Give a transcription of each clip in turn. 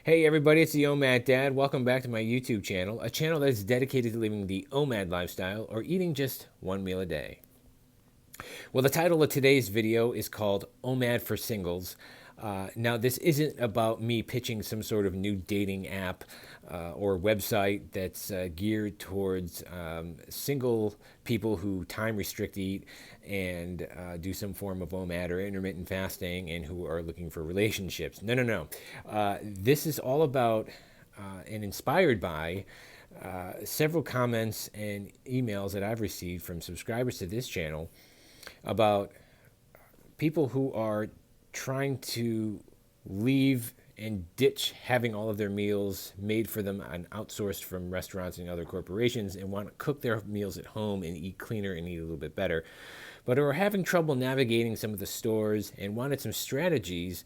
Hey everybody, it's the OMAD Dad. Welcome back to my YouTube channel, a channel that is dedicated to living the OMAD lifestyle or eating just one meal a day. Well, the title of today's video is called OMAD for Singles. Now, this isn't about me pitching some sort of new dating app or website that's geared towards single people who time restrict eat and do some form of OMAD or intermittent fasting and who are looking for relationships. No, no, no. This is all about and inspired by several comments and emails that I've received from subscribers to this channel about people who are trying to leave and ditch having all of their meals made for them and outsourced from restaurants and other corporations and want to cook their meals at home and eat cleaner and eat a little bit better, but are having trouble navigating some of the stores and wanted some strategies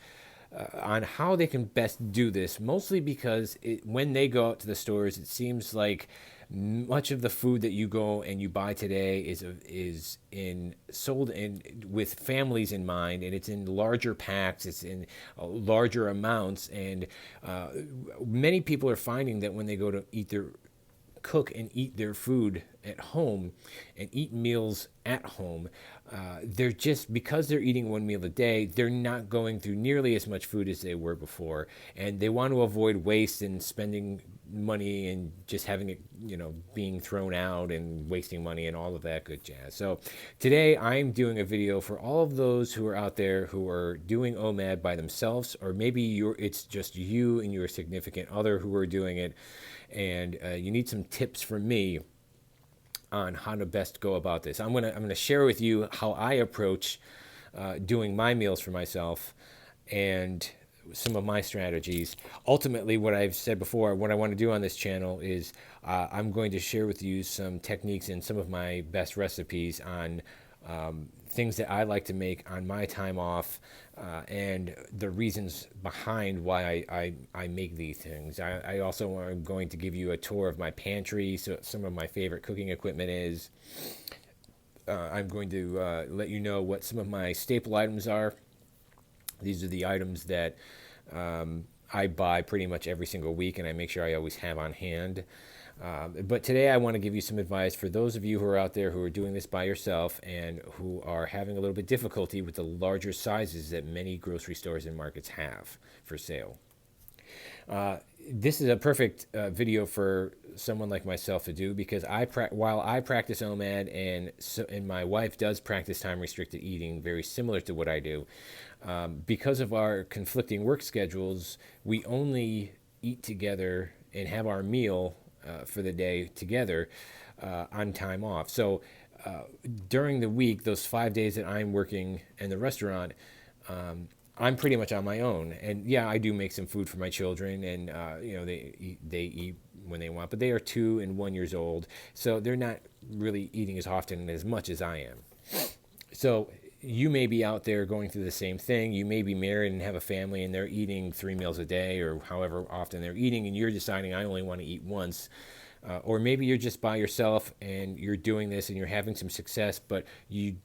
on how they can best do this, mostly because when they go out to the stores, it seems like much of the food that you go and you buy today is in sold in with families in mind, and it's in larger packs, it's in larger amounts, and many people are finding that when they go to cook and eat their food at home and eat meals at home, they're just, because they're eating one meal a day, they're not going through nearly as much food as they were before, and they want to avoid waste and spending money and just having it, being thrown out and wasting money and all of that good jazz. So today I'm doing a video for all of those who are out there who are doing OMAD by themselves, or maybe it's just you and your significant other who are doing it, and you need some tips from me on how to best go about this. I'm gonna share with you how I approach doing my meals for myself and some of my strategies. Ultimately, what I've said before, what I want to do on this channel is I'm going to share with you some techniques and some of my best recipes on things that I like to make on my time off, and the reasons behind why I make these things. I also am going to give you a tour of my pantry, so some of my favorite cooking equipment is. I'm going to let you know what some of my staple items are. These are the items that I buy pretty much every single week, and I make sure I always have on hand. But today I want to give you some advice for those of you who are out there who are doing this by yourself and who are having a little bit difficulty with the larger sizes that many grocery stores and markets have for sale. This is a perfect video for someone like myself to do, because while I practice OMAD and my wife does practice time restricted eating, very similar to what I do. Because of our conflicting work schedules, we only eat together and have our meal for the day together on time off. So during the week, those 5 days that I'm working in the restaurant, I'm pretty much on my own. And yeah, I do make some food for my children, and they eat when they want, but they are 2 and 1 years old, so they're not really eating as often and as much as I am. So you may be out there going through the same thing. You may be married and have a family, and they're eating 3 meals a day or however often they're eating, and you're deciding I only want to eat once. Or maybe you're just by yourself and you're doing this and you're having some success, but you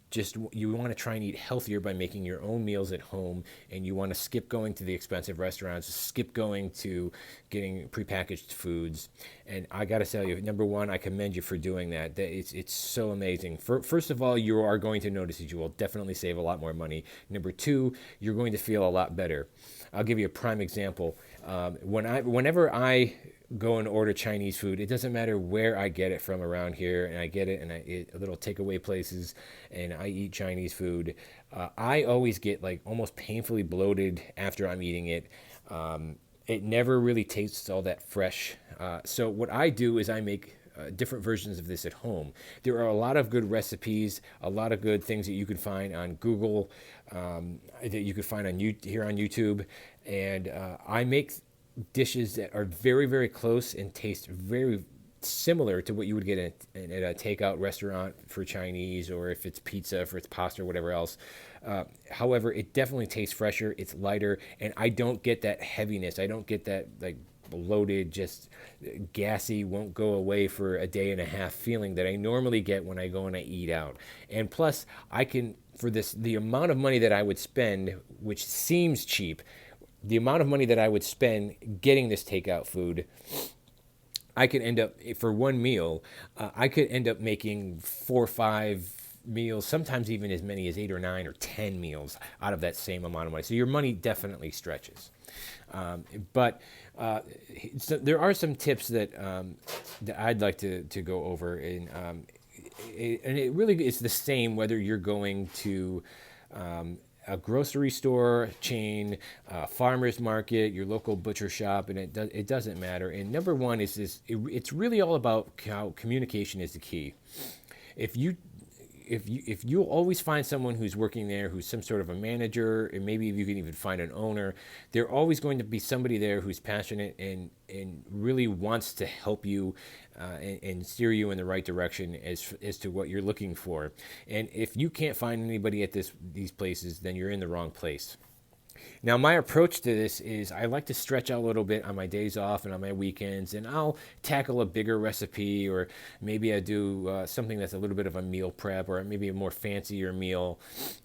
want to try and eat healthier by making your own meals at home, and you want to skip going to the expensive restaurants, skip going to getting prepackaged foods. And I got to tell you, number one, I commend you for doing that. It's so amazing. First of all, you are going to notice that you will definitely save a lot more money. Number two, you're going to feel a lot better. I'll give you a prime example. Whenever I go and order Chinese food, it doesn't matter where I get it from around here, and I get it and I eat little takeaway places, and I eat Chinese food. I always get like almost painfully bloated after I'm eating it. It never really tastes all that fresh. So what I do is I make different versions of this at home. There are a lot of good recipes, a lot of good things that you can find on Google, that you can find on here on YouTube, and I make dishes that are very, very close and taste very similar to what you would get at a takeout restaurant for Chinese, or if it's pizza, if it's pasta or whatever else. However, it definitely tastes fresher, it's lighter, and I don't get that heaviness. I don't get that like bloated, just gassy, won't go away for a day and a half feeling that I normally get when I go and I eat out. And plus, I can, for the amount of money that I would spend, which seems cheap, the amount of money that I would spend getting this takeout food, I could end up for one meal. I could end up making 4 or 5 meals, sometimes even as many as 8 or 9 or 10 meals out of that same amount of money. So your money definitely stretches. But so there are some tips that I'd like to go over, and it really is the same whether you're going to a grocery store chain, farmer's market, your local butcher shop, and it doesn't matter. And number one is this: it's really all about how communication is the key. If you if you'll always find someone who's working there who's some sort of a manager, and maybe if you can even find an owner, they're always going to be somebody there who's passionate and really wants to help you and steer you in the right direction as to what you're looking for. And if you can't find anybody at these places, then you're in the wrong place. Now, my approach to this is I like to stretch out a little bit on my days off and on my weekends, and I'll tackle a bigger recipe, or maybe I do something that's a little bit of a meal prep, or maybe a more fancier meal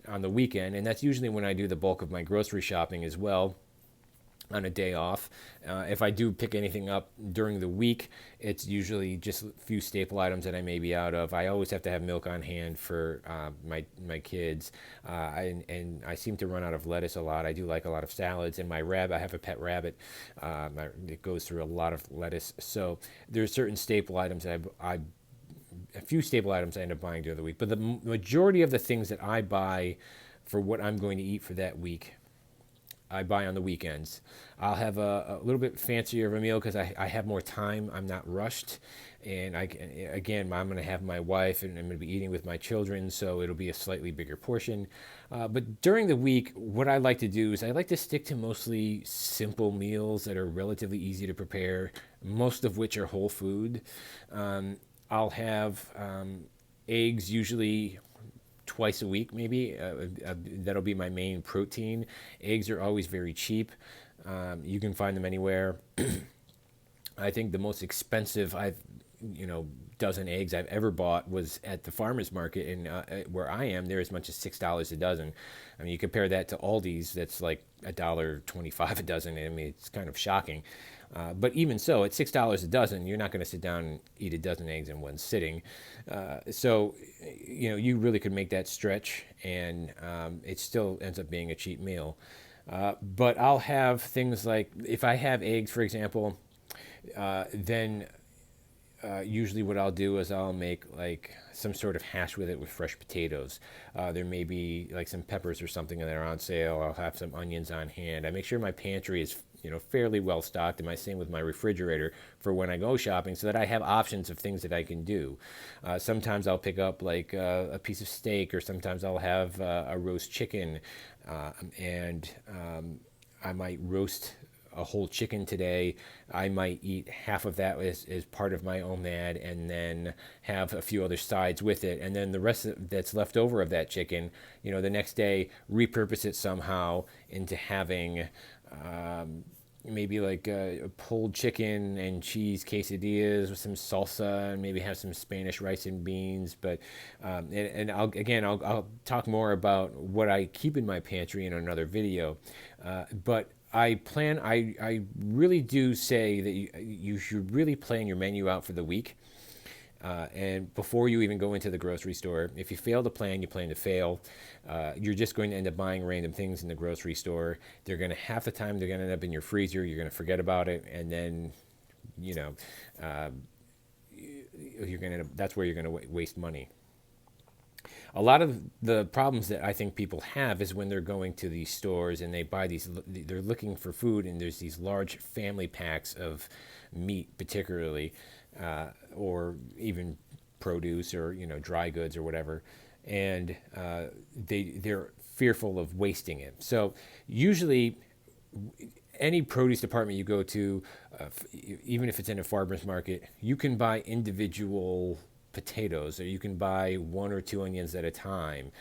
on the weekend. And that's usually when I do the bulk of my grocery shopping as well on a day off. If I do pick anything up during the week, it's usually just a few staple items that I may be out of. I always have to have milk on hand for my kids, and I seem to run out of lettuce a lot. I do like a lot of salads, and my rabbit, I have a pet rabbit, it goes through a lot of lettuce. So there's certain staple items that a few staple items I end up buying during the week. But the majority of the things that I buy for what I'm going to eat for that week, I buy on the weekends. I'll have a little bit fancier of a meal because I have more time. I'm not rushed. And I'm going to have my wife, and I'm going to be eating with my children, so it'll be a slightly bigger portion. But during the week, what I like to do is I like to stick to mostly simple meals that are relatively easy to prepare, most of which are whole food. I'll have eggs usually twice a week, maybe. That'll be my main protein. Eggs are always very cheap. You can find them anywhere. I think the most expensive dozen eggs I've ever bought was at the farmer's market, and where I am, they're as much as $6 a dozen. I mean, you compare that to Aldi's, that's like $1.25 a dozen. I mean, it's kind of shocking. But even so, at $6 a dozen, you're not going to sit down and eat a dozen eggs in one sitting. So, you really could make that stretch, and it still ends up being a cheap meal. But I'll have things like, if I have eggs, for example, then usually what I'll do is I'll make like some sort of hash with it with fresh potatoes. There may be like some peppers or something that are on sale. I'll have some onions on hand. I make sure my pantry is fairly well stocked, and same with my refrigerator for when I go shopping, so that I have options of things that I can do. Sometimes I'll pick up like a piece of steak, or sometimes I'll have a roast chicken, and I might roast a whole chicken today. I might eat half of that as part of my OMAD, and then have a few other sides with it, and then the rest that's left over of that chicken, the next day repurpose it somehow into having maybe like a pulled chicken and cheese quesadillas with some salsa, and maybe have some Spanish rice and beans. But I'll talk more about what I keep in my pantry in another video. But I really do say that you should really plan your menu out for the week. And before you even go into the grocery store, if you fail to plan, you plan to fail. You're just going to end up buying random things in the grocery store. Half the time they're going to end up in your freezer. You're going to forget about it, and then, that's where you're going to waste money. A lot of the problems that I think people have is when they're going to these stores and they're looking for food, and there's these large family packs of meat, particularly, or even produce, or dry goods or whatever, and they're fearful of wasting it. So usually, any produce department you go to, even if it's in a farmer's market, you can buy individual potatoes, or you can buy 1 or 2 onions at a time.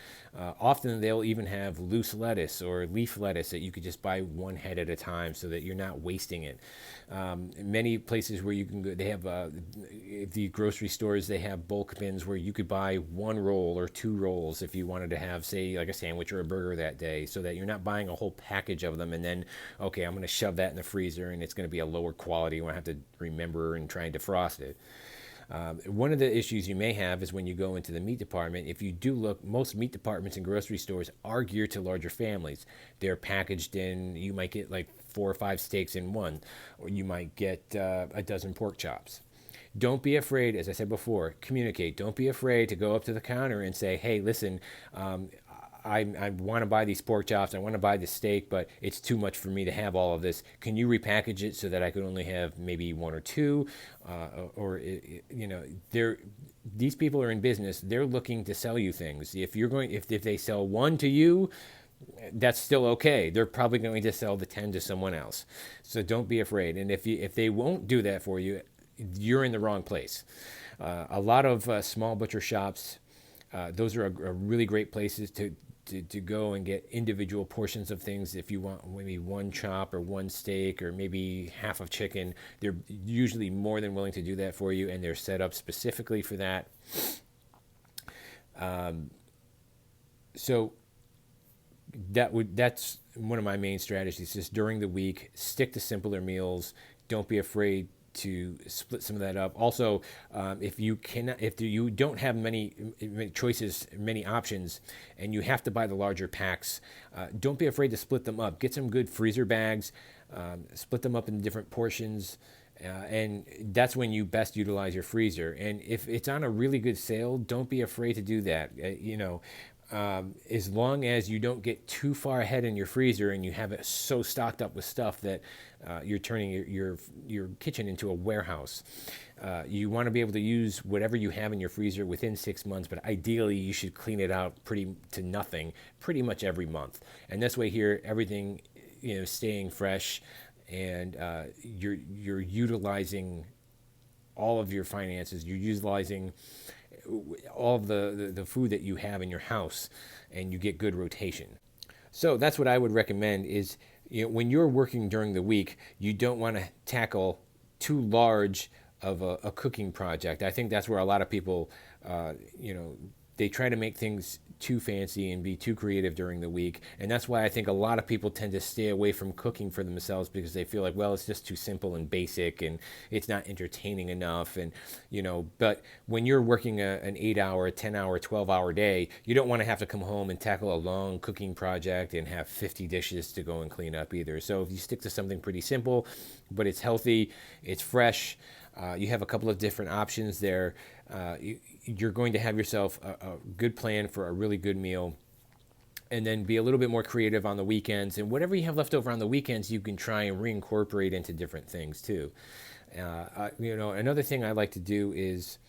Often they'll even have loose lettuce or leaf lettuce that you could just buy one head at a time so that you're not wasting it. Many places where you can go, they have the grocery stores, they have bulk bins where you could buy 1 roll or 2 rolls if you wanted to have, say, like a sandwich or a burger that day, so that you're not buying a whole package of them and then, okay, I'm going to shove that in the freezer and it's going to be a lower quality when I have to remember and try and defrost it. One of the issues you may have is when you go into the meat department. If you do look, most meat departments and grocery stores are geared to larger families. They're packaged in, you might get like 4 or 5 steaks in one, or you might get a dozen pork chops. Don't be afraid, as I said before, communicate. Don't be afraid to go up to the counter and say, hey, listen, I want to buy these pork chops, I want to buy the steak, but it's too much for me to have all of this. Can you repackage it so that I can only have maybe 1 or 2? These people are in business. They're looking to sell you things. If they sell 1 to you, that's still okay. They're probably going to sell the 10 to someone else. So don't be afraid. And if they won't do that for you, you're in the wrong place. A lot of small butcher shops, those are a really great places to go and get individual portions of things. If you want maybe 1 chop or 1 steak or maybe half of chicken, they're usually more than willing to do that for you, and they're set up specifically for that. So that's one of my main strategies. Just during the week, stick to simpler meals. Don't be afraid to split some of that up. Also, if you don't have many choices, many options, and you have to buy the larger packs, don't be afraid to split them up. Get some good freezer bags, split them up in different portions, and that's when you best utilize your freezer. And if it's on a really good sale, don't be afraid to do that. As long as you don't get too far ahead in your freezer and you have it so stocked up with stuff that you're turning your kitchen into a warehouse. You want to be able to use whatever you have in your freezer within 6 months, but ideally you should clean it out to nothing pretty much every month. And this way here, everything staying fresh, and you're utilizing all of your finances. You're utilizing all of the food that you have in your house, and you get good rotation. So that's what I would recommend is, when you're working during the week, you don't want to tackle too large of a cooking project. I think that's where a lot of people, they try to make things too fancy and be too creative during the week. And that's why I think a lot of people tend to stay away from cooking for themselves, because they feel like, well, it's just too simple and basic and it's not entertaining enough. And, but when you're working an 8-hour, 10-hour, 12-hour day, you don't want to have to come home and tackle a long cooking project and have 50 dishes to go and clean up either. So if you stick to something pretty simple, but it's healthy, it's fresh, you have a couple of different options there, you're going to have yourself a good plan for a really good meal. And then be a little bit more creative on the weekends, and whatever you have left over on the weekends, you can try and reincorporate into different things too. Another thing I like to do is,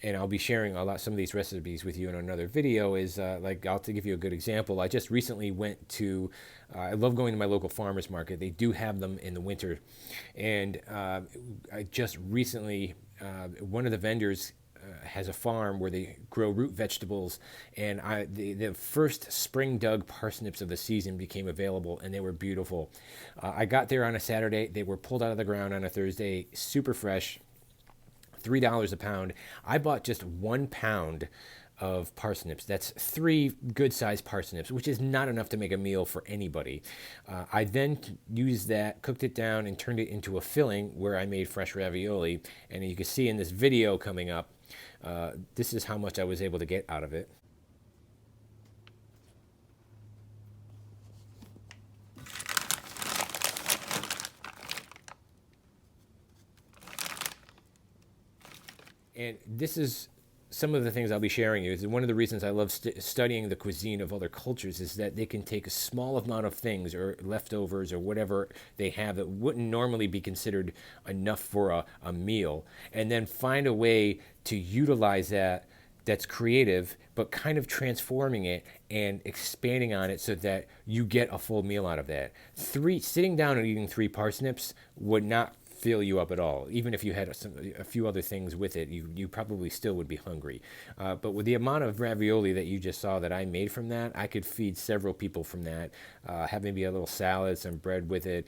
and I'll be sharing some of these recipes with you in another video, is I'll give you a good example. I just recently went to, I love going to my local farmers market. They do have them in the winter. And I just recently, one of the vendors has a farm where they grow root vegetables, and the first spring dug parsnips of the season became available, and they were beautiful. I got there on a Saturday. They were pulled out of the ground on a Thursday, super fresh. $3 a pound. I bought just 1 pound of parsnips. That's 3 good-sized parsnips, which is not enough to make a meal for anybody. I then used that, cooked it down, and turned it into a filling where I made fresh ravioli. And you can see in this video coming up, this is how much I was able to get out of it. And this is some of the things I'll be sharing you. Is one of the reasons I love studying the cuisine of other cultures is that they can take a small amount of things or leftovers or whatever they have that wouldn't normally be considered enough for a meal, and then find a way to utilize that's creative, but kind of transforming it and expanding on it so that you get a full meal out of that. Sitting down and eating 3 parsnips would not fill you up at all. Even if you had a few other things with it, you probably still would be hungry. But with the amount of ravioli that you just saw that I made from that, I could feed several people from that. Have maybe a little salad, some bread with it,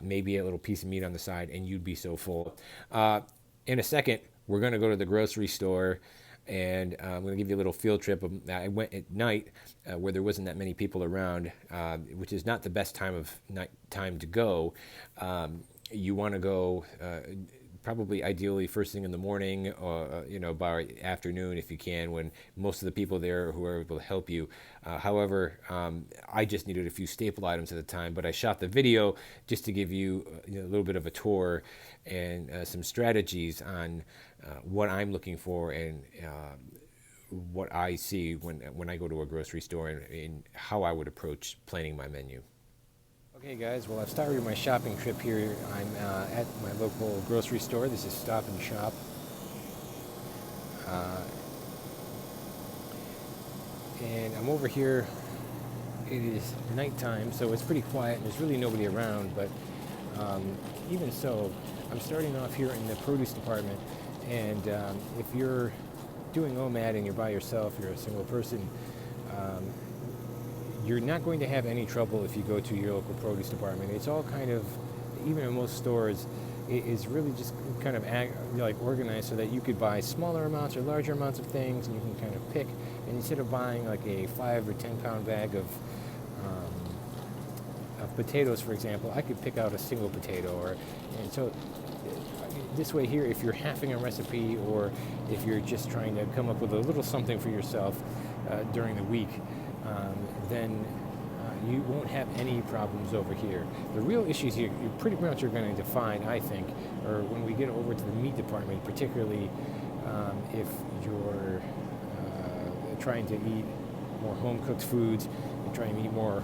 maybe a little piece of meat on the side, and you'd be so full. In a second, we're going to go to the grocery store, and I'm going to give you a little field trip. I went at night where there wasn't that many people around, which is not the best time to go. You want to go probably ideally first thing in the morning, or by afternoon if you can, when most of the people there who are able to help you. However, I just needed a few staple items at the time, but I shot the video just to give you, a little bit of a tour and some strategies on what I'm looking for and what I see when I go to a grocery store, and how I would approach planning my menu. Okay guys, well, I've started my shopping trip here. I'm at my local grocery store. This is Stop and Shop. And I'm over here. It is nighttime, so it's pretty quiet and there's really nobody around, but even so, I'm starting off here in the produce department, and if you're doing OMAD and you're by yourself, you're a single person, you're not going to have any trouble if you go to your local produce department. It's all kind of, even in most stores, it is really just kind of organized so that you could buy smaller amounts or larger amounts of things, and you can kind of pick. And instead of buying like a 5 or 10 pound bag of potatoes, for example, I could pick out a single potato. And so this way here, if you're halving a recipe, or if you're just trying to come up with a little something for yourself during the week, then you won't have any problems over here. The real issues here, you pretty much are going to find, I think, or when we get over to the meat department, particularly if you're trying to eat more home-cooked foods, and trying to eat more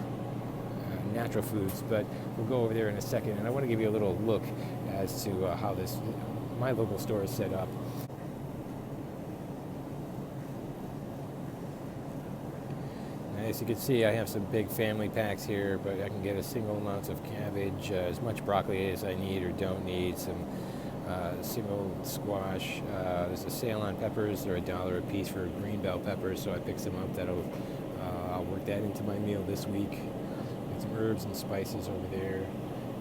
natural foods. But we'll go over there in a second, and I want to give you a little look as to how my local store is set up. As you can see, I have some big family packs here, but I can get a single amount of cabbage, as much broccoli as I need or don't need, some single squash. There's a sale on peppers. They're $1 a piece for green bell peppers, so I picked some up. I'll work that into my meal this week. Got some herbs and spices over there.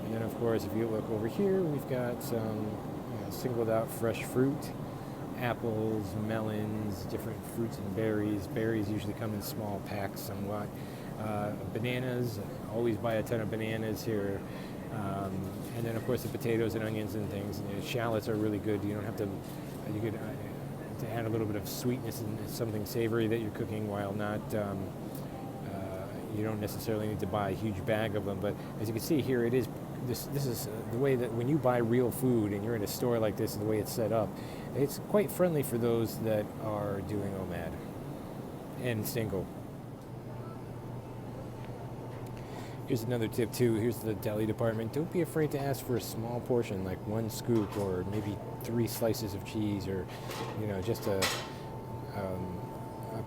And then, of course, if you look over here, we've got some singled out fresh fruit. Apples, melons, different fruits and berries. Berries usually come in small packs somewhat. Bananas, always buy a ton of bananas here. And then, of course, the potatoes and onions and things. And shallots are really good. You don't have to, you could to add a little bit of sweetness and something savory that you're cooking, while not, you don't necessarily need to buy a huge bag of them. But as you can see here, it is, this is the way that when you buy real food and you're in a store like this, the way it's set up, it's quite friendly for those that are doing OMAD and single. Here's another tip too. Here's the deli department. Don't be afraid to ask for a small portion, like 1 scoop or maybe 3 slices of cheese, or just a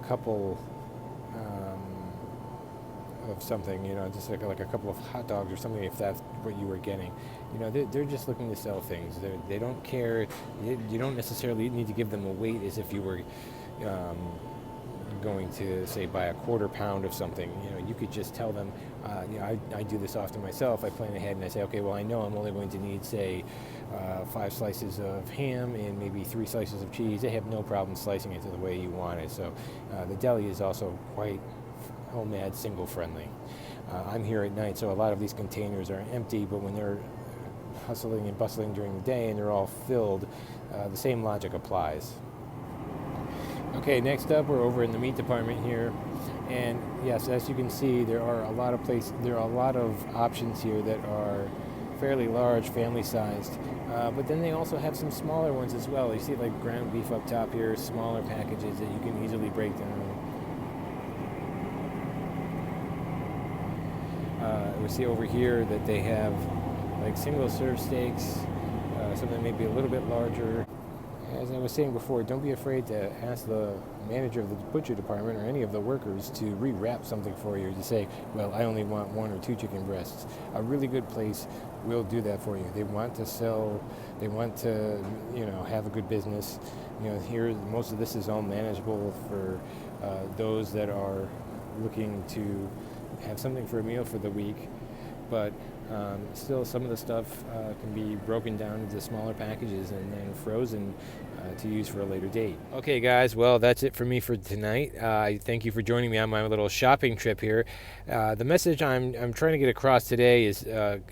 couple of something, just like a couple of hot dogs or something, if that's what you were getting. They're just looking to sell things. They don't care. You don't necessarily need to give them a weight as if you were going to, say, buy a quarter pound of something. You could just tell them, I do this often myself. I plan ahead and I say, okay, well, I know I'm only going to need, say, 5 slices of ham and maybe 3 slices of cheese. They have no problem slicing it to the way you want it. So the deli is also quite OMAD single friendly. I'm here at night, so a lot of these containers are empty, but when they're hustling and bustling during the day and they're all filled, the same logic applies. Okay, next up, we're over in the meat department here, and yes, as you can see, there are a lot of options here that are fairly large, family sized, but then they also have some smaller ones as well. You see like ground beef up top here, smaller packages that you can easily break down. We see over here that they have like single serve steaks, something maybe a little bit larger. As I was saying before, don't be afraid to ask the manager of the butcher department or any of the workers to rewrap something for you, to say, well, I only want 1 or 2 chicken breasts. A really good place will do that for you. They want to sell, they want to, have a good business. Here, most of this is all manageable for those that are looking to have something for a meal for the week. But still, some of the stuff can be broken down into smaller packages and then frozen to use for a later date. Okay, guys, well, that's it for me for tonight. Thank you for joining me on my little shopping trip here. The message I'm trying to get across today is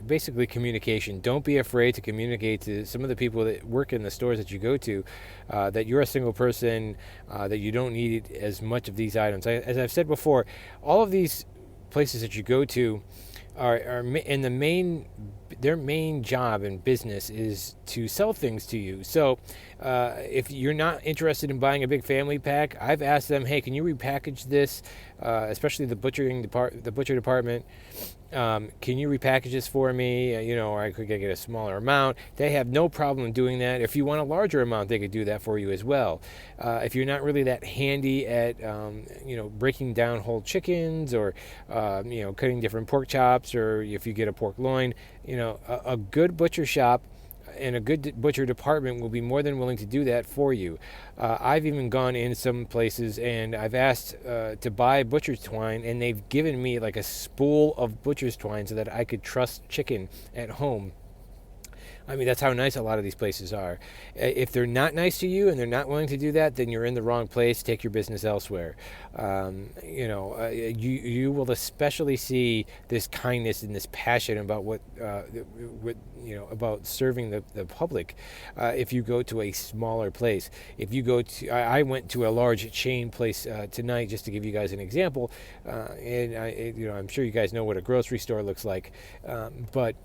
basically communication. Don't be afraid to communicate to some of the people that work in the stores that you go to that you're a single person, that you don't need as much of these items. As I've said before, all of these places that you go to are in their main job in business is to sell things to you. So if you're not interested in buying a big family pack, I've asked them, hey, can you repackage this, especially the butcher department. Can you repackage this for me? Or I could get a smaller amount. They have no problem doing that. If you want a larger amount, they could do that for you as well. If you're not really that handy at, breaking down whole chickens or, cutting different pork chops, or if you get a pork loin, a good butcher shop and a good butcher department will be more than willing to do that for you. I've even gone in some places and I've asked to buy butcher's twine, and they've given me like a spool of butcher's twine so that I could truss chicken at home. I mean, that's how nice a lot of these places are. If they're not nice to you and they're not willing to do that, then you're in the wrong place. Take your business elsewhere. You will especially see this kindness and this passion about about serving the public if you go to a smaller place. If you go to, I went to a large chain place tonight, just to give you guys an example, and I'm sure you guys know what a grocery store looks like, but.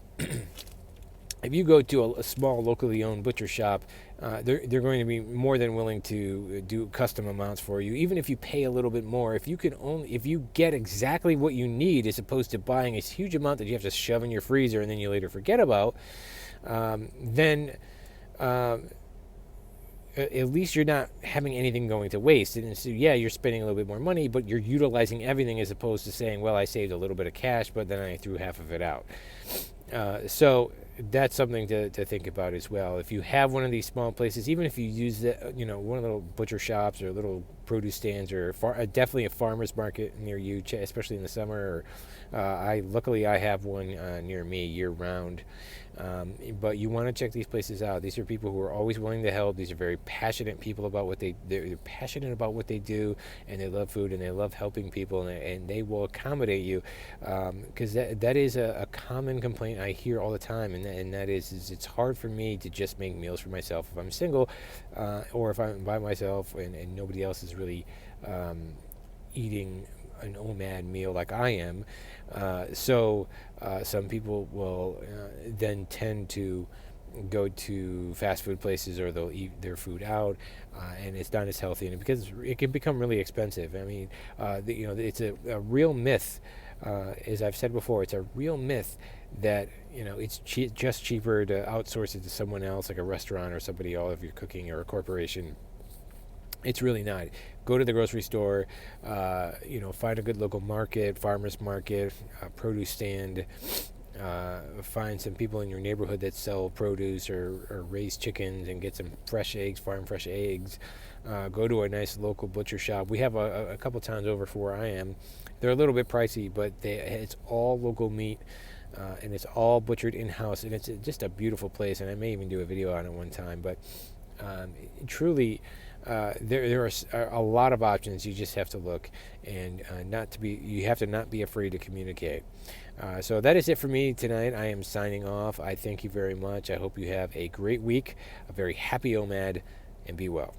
If you go to a small locally owned butcher shop, they're going to be more than willing to do custom amounts for you, even if you pay a little bit more. If you get exactly what you need, as opposed to buying a huge amount that you have to shove in your freezer and then you later forget about, then at least you're not having anything going to waste. And so, yeah, you're spending a little bit more money, but you're utilizing everything, as opposed to saying, well, I saved a little bit of cash, but then I threw half of it out. So that's something to think about as well. If you have one of these small places, even if you use one of the little butcher shops or little produce stands, or definitely a farmer's market near you, especially in the summer. Luckily I have one near me year round. But you want to check these places out. These are people who are always willing to help. These are very passionate people about they're passionate about what they do, and they love food and they love helping people, and they will accommodate you, because that is a common complaint I hear all the time, and that is it's hard for me to just make meals for myself if I'm single, or if I'm by myself and nobody else is really eating an OMAD meal like I am. So some people will then tend to go to fast food places, or they'll eat their food out, and it's not as healthy, and because it can become really expensive. I mean, it's a real myth. As I've said before, it's a real myth that it's just cheaper to outsource it to someone else, like a restaurant or somebody, all of your cooking, or a corporation. It's really not. Go to the grocery store, find a good local market, farmer's market, produce stand, find some people in your neighborhood that sell produce or raise chickens, and get some fresh eggs, farm fresh eggs. Go to a nice local butcher shop. We have a couple towns over for where I am. They're a little bit pricey, but it's all local meat, and it's all butchered in-house, and it's just a beautiful place, and I may even do a video on it one time, but truly... there are a lot of options. You just have to look, and you have to not be afraid to communicate. So that is it for me tonight. I am signing off. I thank you very much. I hope you have a great week, a very happy OMAD, and be well.